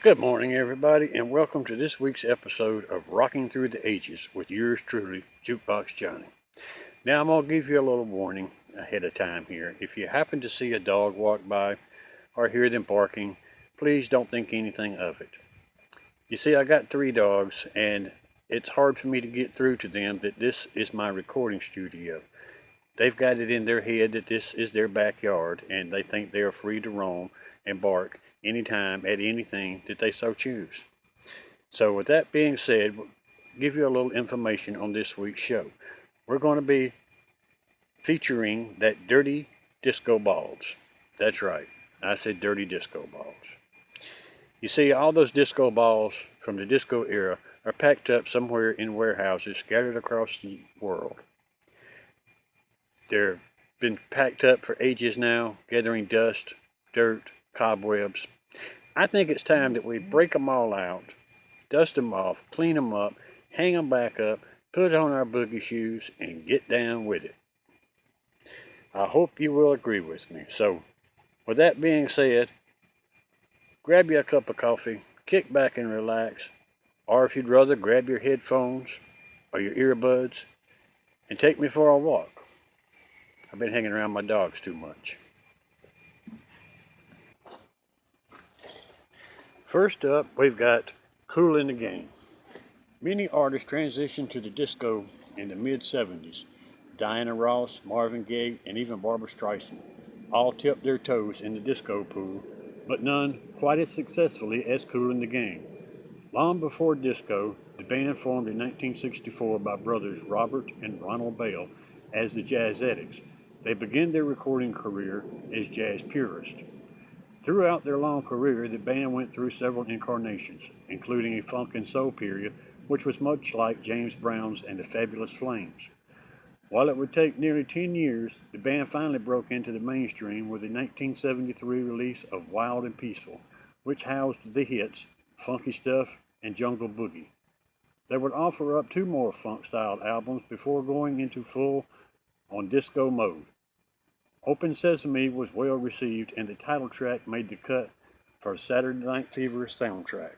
Good morning, everybody, and welcome to this week's episode of Rocking Through the Ages with yours truly, Jukebox Johnny. Now, I'm going to give you a little warning ahead of time here. If you happen to see a dog walk by or hear them barking, please don't think anything of it. You see, I got 3 dogs, and it's hard for me to get through to them that this is my recording studio. They've got it in their head that this is their backyard, and they think they are free to roam and bark anytime at anything that they so choose. So with that being said, we'll give you a little information on this week's show. We're going to be featuring that dirty disco balls. That's right, I said dirty disco balls. You see, all those disco balls from the disco era are packed up somewhere in warehouses scattered across the world. They've been packed up for ages now, gathering dust, dirt, cobwebs. I think it's time that we break them all out, dust them off, clean them up, hang them back up, put on our boogie shoes, and get down with it. I hope you will agree with me. So, with that being said, grab you a cup of coffee, kick back and relax, or if you'd rather, grab your headphones or your earbuds and take me for a walk. I've been hanging around my dogs too much. First up, we've got Kool in the Game. Many artists transitioned to the disco in the mid-70s. Diana Ross, Marvin Gaye, and even Barbra Streisand all tipped their toes in the disco pool, but none quite as successfully as Kool in the Game. Long before disco, the band formed in 1964 by brothers Robert and Ronald Bale as the Jazz Addicts. They began their recording career as jazz purists. Throughout their long career, the band went through several incarnations, including a funk and soul period, which was much like James Brown's and the Fabulous Flames. While it would take nearly 10 years, the band finally broke into the mainstream with the 1973 release of Wild and Peaceful, which housed the hits Funky Stuff and Jungle Boogie. They would offer up 2 more funk-styled albums before going into full-on disco mode. Open Sesame was well received, and the title track made the cut for Saturday Night Fever soundtrack.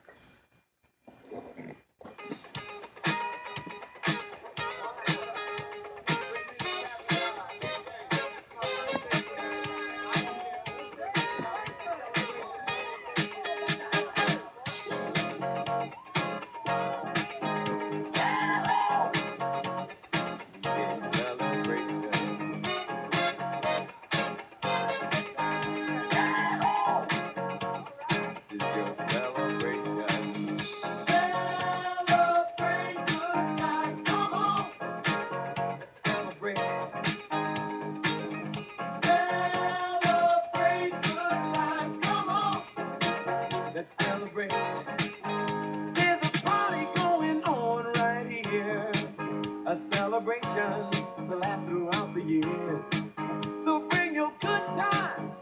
Celebration to last throughout the years. So bring your good times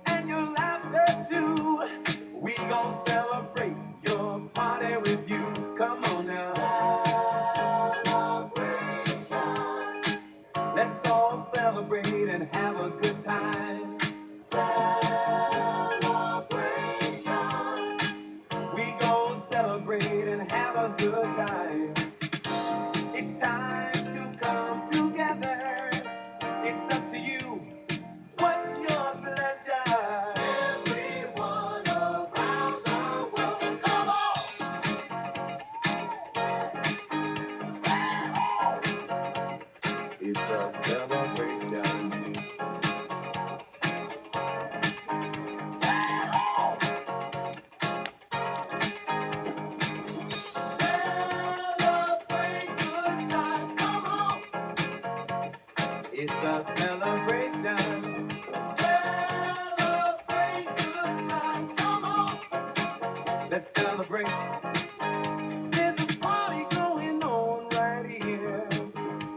and your laughter too. We gon' celebrate your party with you. Come on now. Celebration. Let's all celebrate and have a good time. Celebration. We gon' celebrate and have a good time. It's time to come together. It's up to you. What's your pleasure? Everyone around the world, come on! It's a celebration. Celebrate good times, come on! It's a celebration. Celebrate good times, come on! Let's celebrate. There's a party going on right here.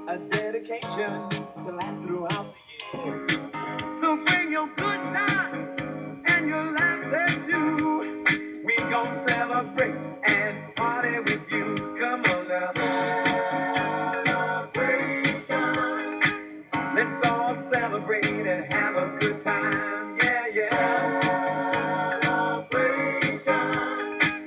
A dedication to last throughout the years. So bring your good times and your laughter too. We gon' celebrate and party with you. Come on now. Celebration. Let's all celebrate and have a good time. Yeah, yeah. Celebration.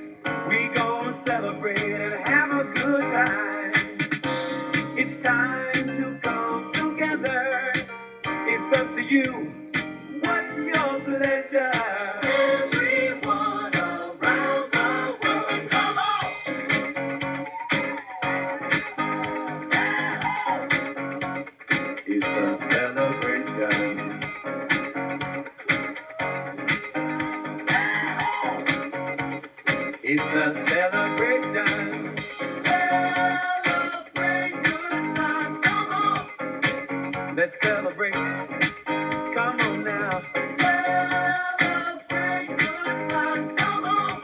It's a celebration. Celebrate good times. Come on. Let's celebrate. Come on now. Celebrate good times. Come on.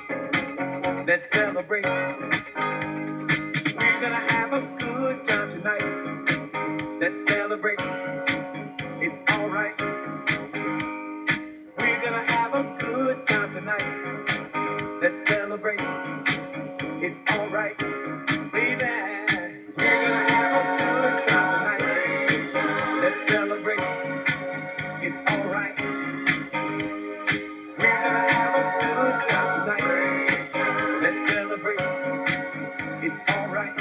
Let's celebrate. We're gonna have a good time tonight. Let's celebrate. It's alright. We're gonna have a good time tonight. Let's celebrate. It's alright. Baby. We're gonna have a good time tonight. Let's celebrate. It's alright. We're gonna have a good time tonight. Let's celebrate. It's alright.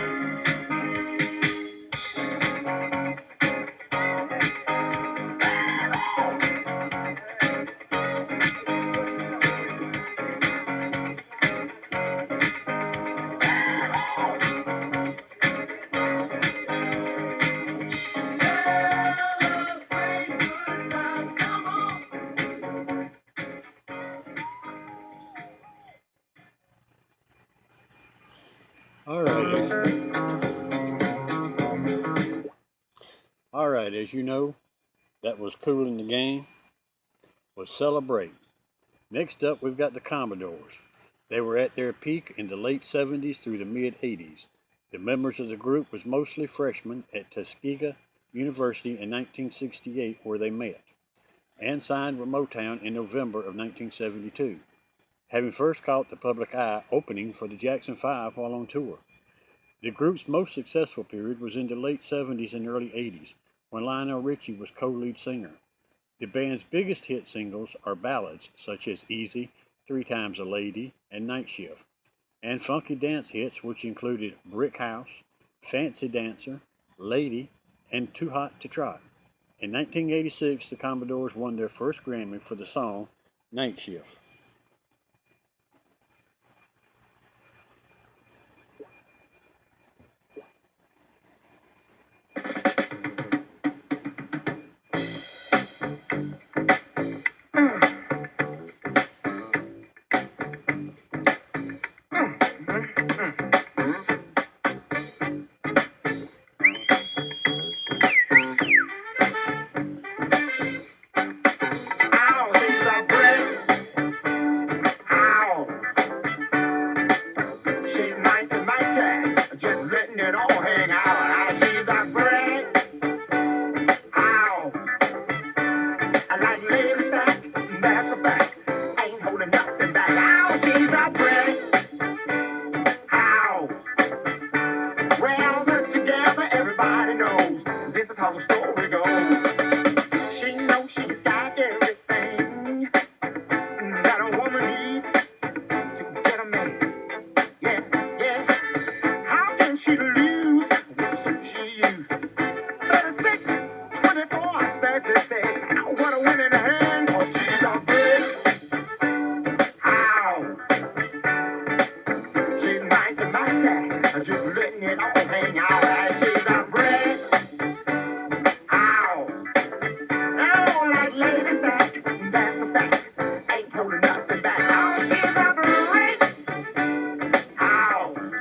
Celebrate good times. Come on. All right. All right. As you know, that was Cool in the Game. Was Celebrate. Next up, we've got the Commodores. They were at their peak in the late 70s through the mid 80s. The members of the group was mostly freshmen at Tuskegee University in 1968 where they met, and signed with Motown in November of 1972, having first caught the public eye opening for the Jackson 5 while on tour. The group's most successful period was in the late 70s and early 80s, when Lionel Richie was co-lead singer. The band's biggest hit singles are ballads such as Easy, Three Times a Lady, and Night Shift, and funky dance hits which included Brick House, Fancy Dancer, Lady, and Too Hot to Trot. In 1986, the Commodores won their first Grammy for the song Night Shift. Ow, she's a brick house. She's mighty, mighty, just letting it all hang out. Ow, she's a brick house. I like lady stack, that's a fact. Ain't holding nothing back. Ow, she's a brick house. Well, put together, everybody knows this is how the story goes. She knows she's got everything that a woman needs to get a man. Yeah, yeah. How can she lose with the suit she used? 36, 24, 36. What a winning hand, 'cause she's a big house. She's mighty, mighty, just letting it all hang out. She's a brick house. Oh, like lady stack, that's a fact. Ain't holding nothing back. Oh, she's a brick house.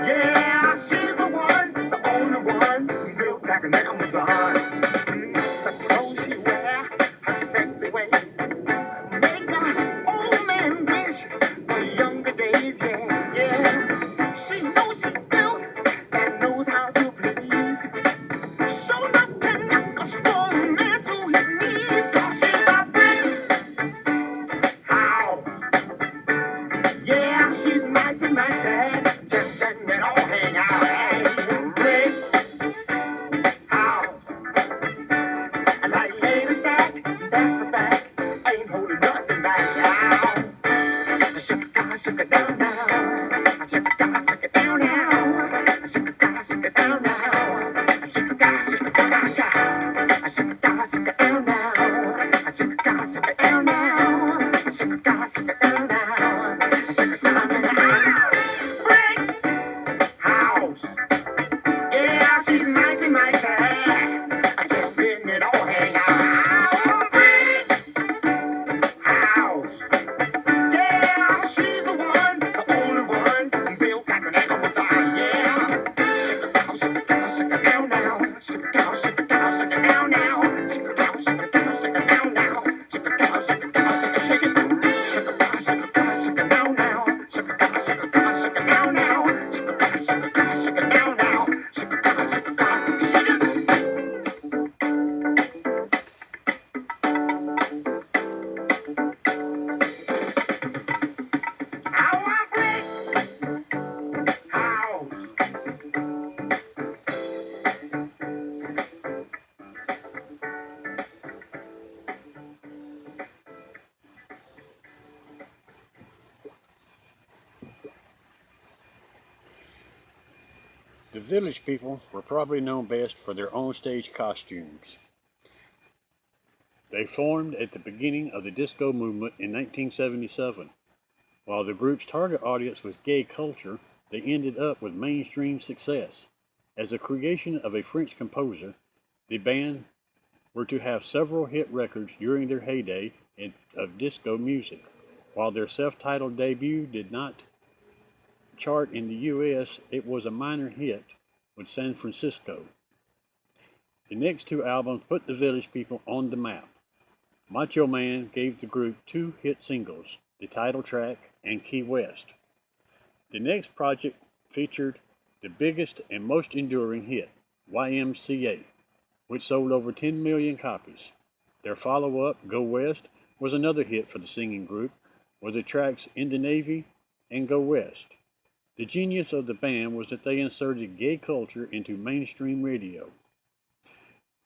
Yeah, she's the one, the only one, built like an Amazon. The clothes she wear, her sexy ways, make a old man wish for younger days. Yeah, yeah. She knows she's built and knows how to please. Show enough to knock a strong man to his knees. 'Cause she's a brick house. Yeah, she's mighty, mighty, just letting it all hang out. Hey, brick house. I like lady stack, that's a fact. Ain't holding nothing back now. Shake it down now. Shake it down now. Shake it down now. Shake it down now. Shake it down now. Shake it down now. Shake it down now. Shake it down now. Shake it down now. Brick house. Yeah, she's mighty, mighty. I just letting it all hang out. Brick house. Yeah, she's the one, the The Village People were probably known best for their on-stage costumes. They formed at the beginning of the disco movement in 1977. While the group's target audience was gay culture, they ended up with mainstream success. As a creation of a French composer, the band were to have several hit records during their heyday of disco music. While their self-titled debut did not chart in the US, it was a minor hit with San Francisco. The next two albums put the Village People on the map. Macho Man gave the group two hit singles, the title track and Key West. The next project featured the biggest and most enduring hit, YMCA, which sold over 10 million copies. Their follow-up, Go West, was another hit for the singing group, with the tracks In the Navy and Go West. The genius of the band was that they inserted gay culture into mainstream radio.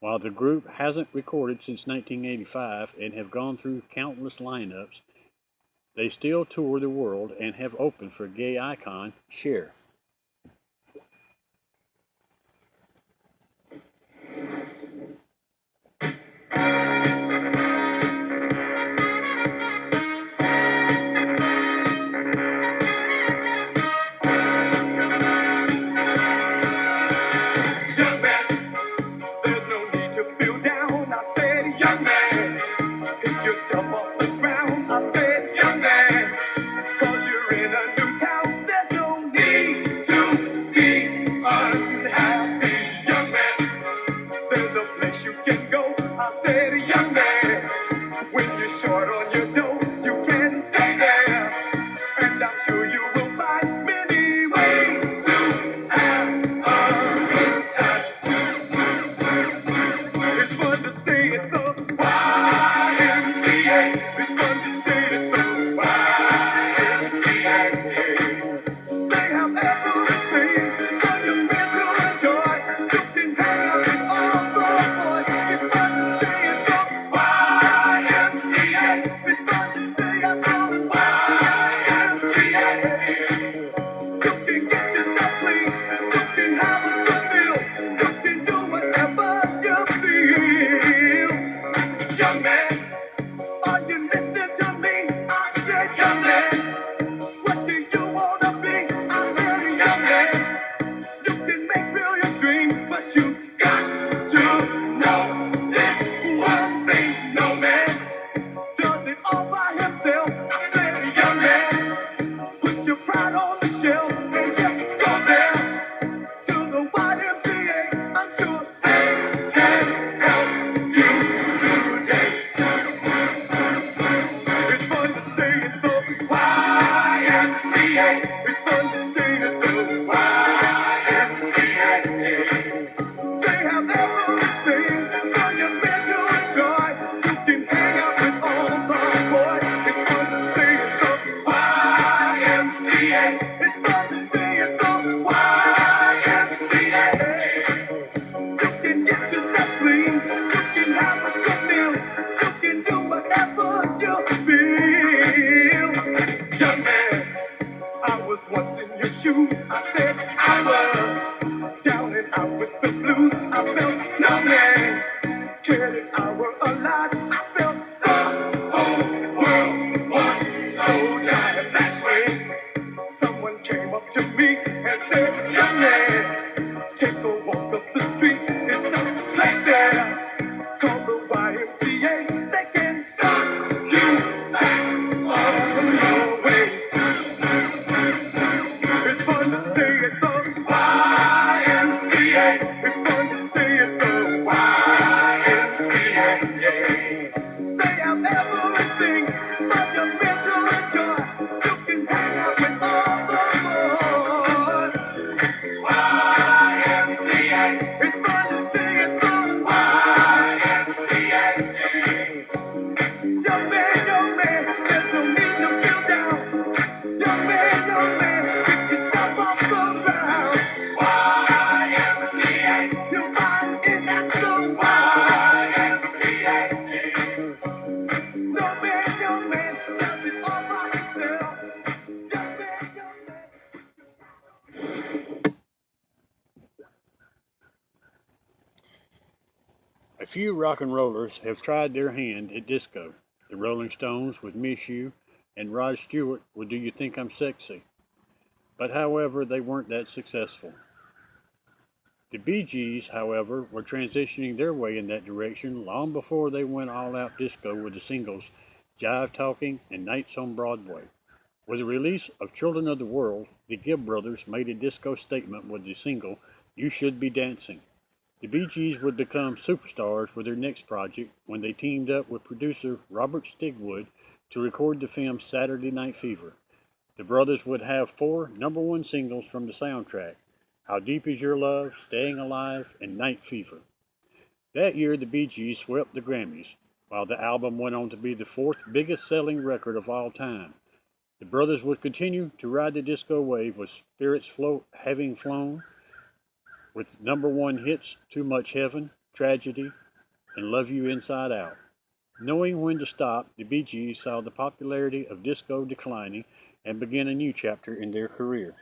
While the group hasn't recorded since 1985 and have gone through countless lineups, they still tour the world and have opened for gay icon Cher. Young man, there's no need to feel down. I said, young man, pick yourself off the ground. I said, young man, cause you're in a new town. There's no need to be unhappy. Young man, there's a place you can go. I said, young man, when you're short on your dough, you can stay there. And I'm sure you will find many ways to have a good time. It's fun to stay at the YMCA. It's fun to stay at the YMCA. They have everything for your mental enjoy. You can hang out with all the boys. It's fun to stay at the YMCA. It's fun to stay at the YMCA. You can get yourself clean. You can have a good meal. You can do whatever you feel. Young man, are you listening to me? I said, young man, what do you wanna be? I said, young man, you can make real your dreams, but you got to know this one thing. No man does it all by himself. I said, young man, put your pride on the shelf and just go there to the YMCA. I'm sure they can help you today. It's fun to stay at the YMCA. It's fun to stay at the YMCA. They have everything for your man to enjoy. You can hang out with all the boys. It's fun to stay at the YMCA. It's fun to stay at the YMCA. You can get yourself clean. You can have a good meal. You can do whatever you feel. Young man, I was once in your shoes. I said I was down and out with the blues. I felt no man cared if I were alive. I felt the whole world was so tired. That's when someone came up to me and said, young man, take a walk up the street. It's a place there called the YMCA. They can start you back on your way. It's fun to stay at the YMCA. It's fun to stay at the YMCA. They have everything for your mental enjoy. You can hang out with all the boys. A few rock and rollers have tried their hand at disco. The Rolling Stones with Miss You and Rod Stewart with Do You Think I'm Sexy? But however, they weren't that successful. The Bee Gees, however, were transitioning their way in that direction long before they went all out disco with the singles Jive Talking and Nights on Broadway. With the release of Children of the World, the Gibb brothers made a disco statement with the single You Should Be Dancing. The Bee Gees would become superstars for their next project when they teamed up with producer Robert Stigwood to record the film Saturday Night Fever. The brothers would have 4 number 1 singles from the soundtrack: How Deep Is Your Love, Staying Alive, and Night Fever. That year, the Bee Gees swept the Grammys, while the album went on to be the 4th biggest selling record of all time. The brothers would continue to ride the disco wave with Spirits Having Flown, with number 1 hits Too Much Heaven, Tragedy, and Love You Inside Out. Knowing when to stop, the Bee Gees saw the popularity of disco declining and began a new chapter in their career.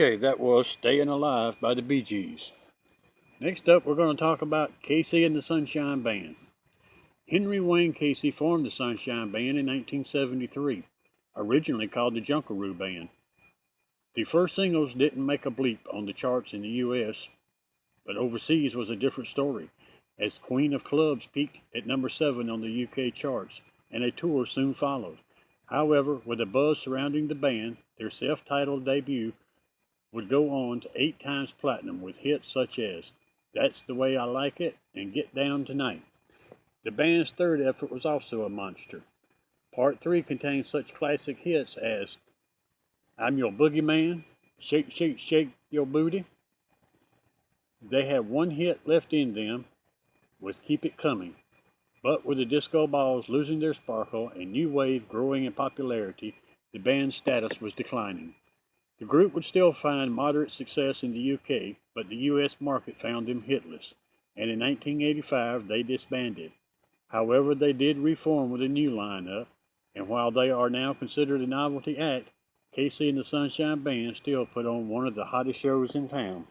Okay, that was Staying Alive by the Bee Gees. Next up, we're going to talk about Casey and the Sunshine Band. Henry Wayne Casey formed the Sunshine Band in 1973, originally called the Junkaroo Band. The first singles didn't make a bleep on the charts in the US, but overseas was a different story, as Queen of Clubs peaked at number 7 on the UK charts, and a tour soon followed. However, with a buzz surrounding the band, their self-titled debut would go on to 8 times platinum with hits such as That's the Way I Like It and Get Down Tonight. The band's third effort was also a monster. Part 3 contains such classic hits as I'm Your Boogeyman, Shake, Shake, Shake Your Booty. They had one hit left in them, was Keep It Coming. But with the disco balls losing their sparkle and new wave growing in popularity, the band's status was declining. The group would still find moderate success in the UK, but the US market found them hitless, and in 1985 they disbanded. However, they did reform with a new lineup, and while they are now considered a novelty act, Casey and the Sunshine Band still put on one of the hottest shows in town.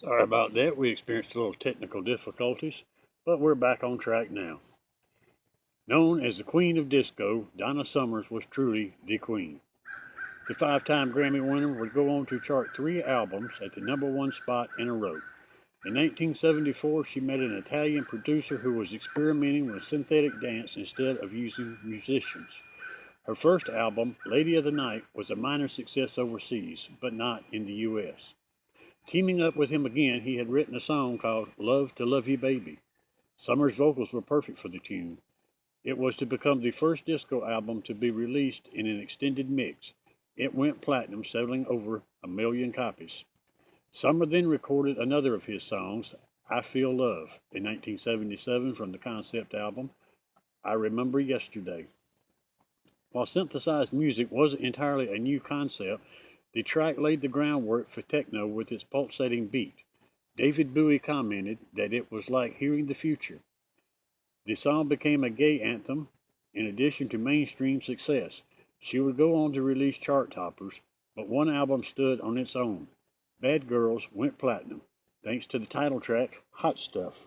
Sorry about that, we experienced a little technical difficulties, but we're back on track now. Known as the Queen of Disco, Donna Summers was truly the queen. The 5-time Grammy winner would go on to chart 3 albums at the number 1 spot in a row. In 1974, she met an Italian producer who was experimenting with synthetic dance instead of using musicians. Her first album, Lady of the Night, was a minor success overseas, but not in the US. Teaming up with him again, he had written a song called Love to Love You Baby. Summer's vocals were perfect for the tune. It was to become the first disco album to be released in an extended mix. It went platinum, selling over 1 million copies. Summer then recorded another of his songs, I Feel Love, in 1977 from the concept album, I Remember Yesterday. While synthesized music wasn't entirely a new concept, the track laid the groundwork for techno with its pulsating beat. David Bowie commented that it was like hearing the future. The song became a gay anthem in addition to mainstream success. She would go on to release chart toppers, but one album stood on its own. Bad Girls went platinum, thanks to the title track, Hot Stuff.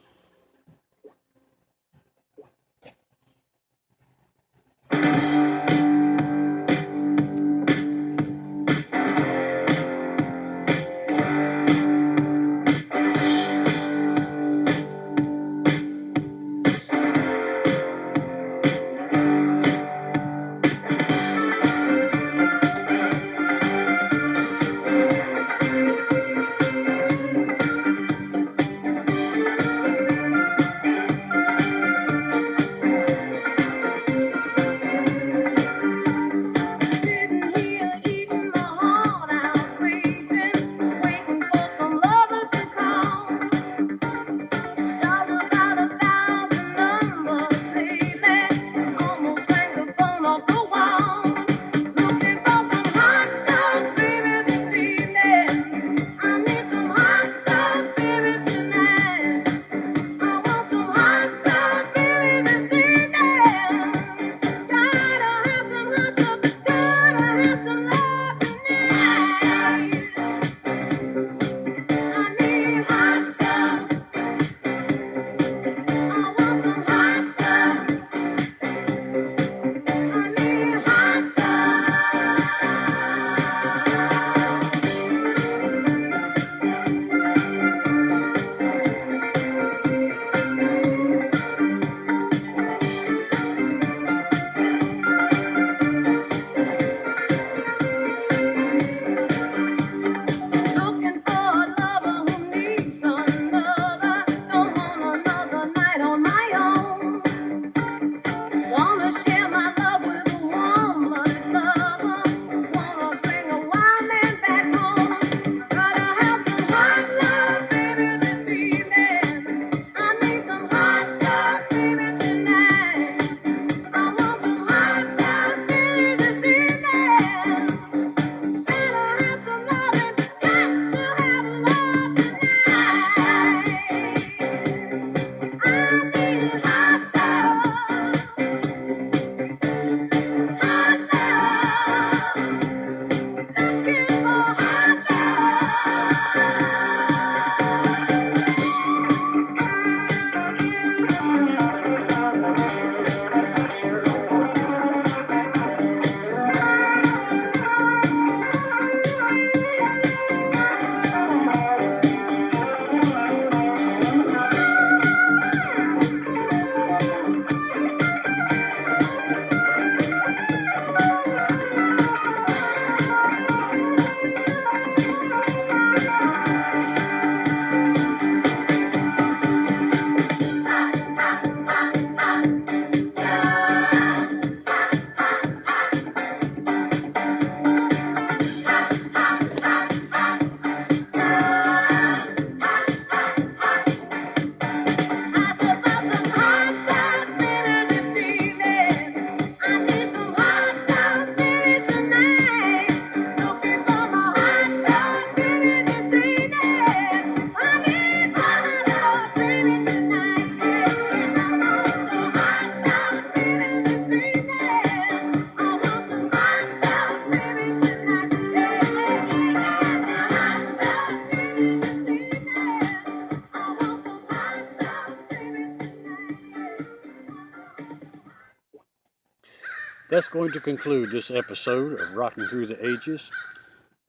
That's going to conclude this episode of Rocking Through the Ages.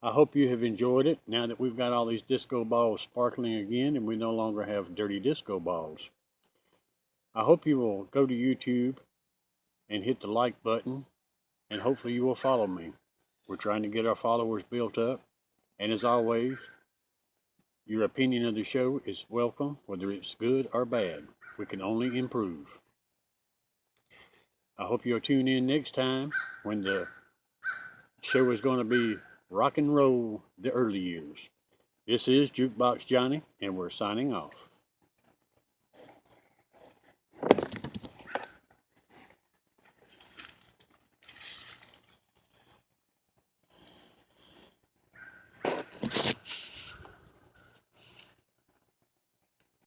I hope you have enjoyed it now that we've got all these disco balls sparkling again and we no longer have dirty disco balls. I hope you will go to YouTube and hit the like button and hopefully you will follow me. We're trying to get our followers built up, and as always, your opinion of the show is welcome, whether it's good or bad. We can only improve. I hope you'll tune in next time when the show is going to be rock and roll the early years. This is Jukebox Johnny, and we're signing off.